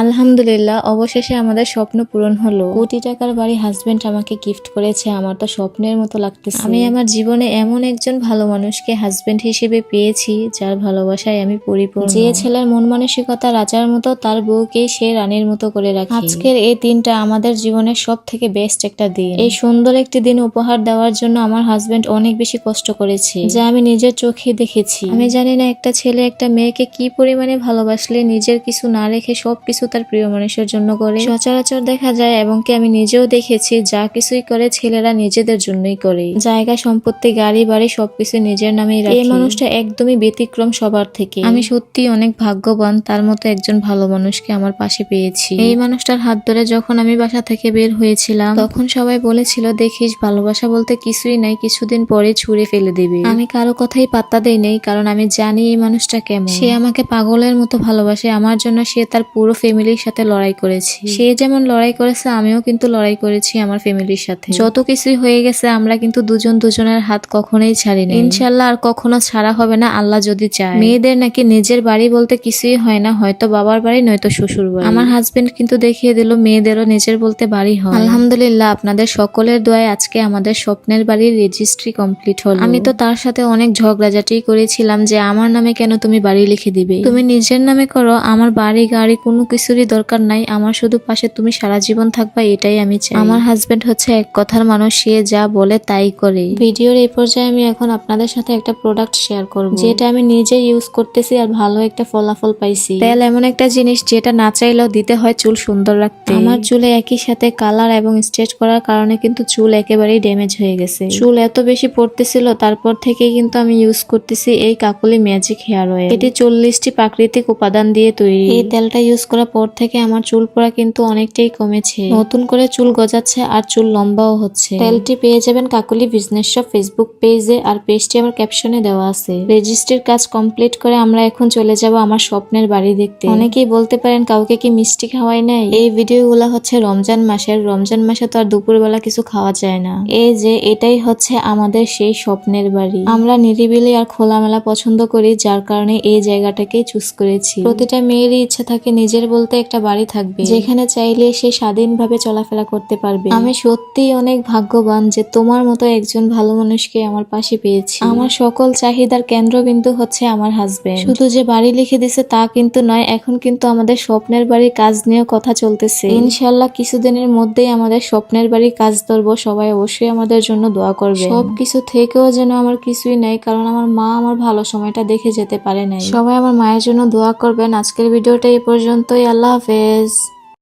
আলহামদুলিল্লাহ, অবশেষে আমাদের স্বপ্ন পূরণ হলো। কোটি টাকার বাড়ি হাজবেন্ড আমাকে গিফট করেছে। আমার তো স্বপ্নের মতো লাগতেছে। আমি আমার জীবনে এমন একজন ভালো মানুষকে হাজবেন্ড হিসেবে পেয়েছি, যার ভালোবাসায় আমি পরিপূর্ণ। যে ছেলের মন মানসিকতা রাজার মতো, তার বউকে সে রানীর মতো করে রাখে। আজকের এই দিনটা আমাদের জীবনের সব থেকে বেস্ট একটা দিন। এই সুন্দর একটি দিন উপহার দেওয়ার জন্য আমার হাজবেন্ড অনেক বেশি কষ্ট করেছে, যা আমি নিজের চোখে দেখেছি। আমি জানি না একটা ছেলে একটা মেয়েকে কি পরিমাণে ভালোবাসলে নিজের কিছু না রেখে সবকিছু তার প্রিয় মানুষের জন্য করে। সচরাচর দেখা যায়, এবং কি আমি নিজেও দেখেছি, যা কিছুই করে ছেলেরা নিজেদের জন্যই করে। জায়গা, সম্পত্তি, গাড়ি বাড়ি সবকিছু নিজের নামেই রাখে। এই মানুষটা একদমই ব্যতিক্রম সবার থেকে। আমি সত্যি অনেক ভাগ্যবান, তার মতো একজন ভালো মানুষকে আমার পাশে পেয়েছি। এই মানুষটার হাত ধরে যখন আমি বাসা থেকে বের হয়েছিলাম, তখন সবাই বলেছিল, দেখিস ভালোবাসা বলতে কিছুই নাই, কিছুদিন পরে ছুঁড়ে ফেলে দিবে। আমি কারো কথাই পাত্তা দেই নাই, কারণ আমি জানি এই মানুষটা কেমন। সে আমাকে পাগলের মতো ভালোবাসে। আমার জন্য সে তার পুরো ফ্যামিলির সাথে লড়াই করেছে। সে যেমন লড়াই করেছে, আমিও কিন্তু লড়াই করেছি আমার ফ্যামিলির সাথে। যত কিছুই হয়ে গেছে, আমরা কিন্তু দুজন দুজনের হাত কখনোই ছাড়ি না। ইনশাল্লাহ আর কখনো ছাড়া হবে না, আল্লাহ যদি চায়। মেয়েদের নাকি নিজের বাড়ি বলতে কিছুই হয় না, হয়তো বাবার বাড়ি নয়তো শ্বশুর বাড়ি। আমার হাজবেন্ড কিন্তু দেখিয়ে দিল মেয়েদেরও নিজের বলতে বাড়ি হয়। আলহামদুলিল্লাহ, আপনাদের সকলের দোয়ায় আজকে আমাদের স্বপ্নের বাড়ির রেজিস্ট্রি কমপ্লিট হলো। আমি তো তার সাথে অনেক ঝগড়াঝাটি করেছিলাম যে আমার নামে কেন তুমি বাড়ি লিখে দিবে, তুমি নিজের নামে করো, আমার বাড়ি গাড়ি কোনো কিছুরই দরকার নাই, আমার শুধু পাশে তুমি সারা জীবন থাকবা, এটাই আমি চাই। আমার হাজবেন্ড হচ্ছে এক কথার মানুষ, সে যা বলে তাই করে। ভিডিওর এই পর্যায়ে আমি এখন আপনাদের সাথে একটা প্রোডাক্ট শেয়ার করব, যেটা আমি নিজে ইউজ করতেছি আর ভালো একটা ফলাফল পাইছি। তেল এমন একটা জিনিস যেটা না চাইলেও দিতে হয় চুল সুন্দর রাখতে। আমার চুলে একই সাথে কালার এবং স্ট্রেচ করার কারণে কিন্তু চুল একেবারেই ড্যামেজ হয়ে গেছে। চুল এত বেশি পড়তেছিল, তারপর থেকে কিন্তু আমি ইউজ করতেছি এই কাকুলি ম্যাজিক হেয়ার অয়েল। এটি 40টি প্রাকৃতিক উপাদান দিয়ে তৈরি। এই তেলটা ইউজ করার পর থেকে আমার চুল পড়া কিন্তু অনেকটাই কমেছে, নতুন করে চুল গজাচ্ছে আর চুল লম্বাও হচ্ছে। তেলটি পেয়ে যাবেন কাকুলি বিজনেস শপ ফেসবুক পেজে, আর পেজটি আমার ক্যাপশনে দেওয়া আছে। রেজিস্ট্রির কাজ কমপ্লিট করে আমরা এখন চলে যাব আমার স্বপ্নের বাড়ি দেখতে। অনেকেই বলতে পারেন, কাউকে কি মিষ্টি খাওয়াই নাই? এই ভিডিওগুলো হচ্ছে রমজান মাসের। রমজান মাসে তো আর দুপুরবেলা কিছু খাওয়া যায় না। এই যে এটাই হচ্ছে আমাদের সেই স্বপ্নের বাড়ি। আমরা নিরিবিলি আর খোলামেলা পছন্দ করি, যার কারণে এই জায়গাটাকেই চুজ করেছি। প্রতিটা মেয়েরই ইচ্ছা থাকে নিজের বলতে একটা বাড়ি থাকবে, যেখানে চাইলে সে স্বাধীনভাবে চলাফেরা করতে পারবে। আমি সত্যিই অনেক ভাগ্যবান যে তোমার মতো একজন ভালো মানুষকে আমার পাশে পেয়েছি। আমার সকল চাহিদার কেন্দ্রবিন্দু হচ্ছে আমার হাজবেন্ড। শুধু যে বাড়ি লিখে দিছে তা কিন্তু নয়, এখন কিন্তু আমাদের স্বপ্নের বাড়ির কাজ নিয়ে কথা চলতেছে। ইনশাল্লাহ কিছুদিনের মধ্যেই আমাদের স্বপ্নের বাড়ির কাজ ধরবো। সবাই অবশ্যই আমাদের জন্য দোয়া করবে। সবকিছু থেকেও যেন আমার কিছুই নাই, কারণ আমার মা আমার ভালো সময়টা দেখে যেতে পারে নাই। সবাই আমার মায়ের জন্য দোয়া করবেন। আজকের ভিডিওটা এই পর্যন্তই। আল্লাহ হাফেজ।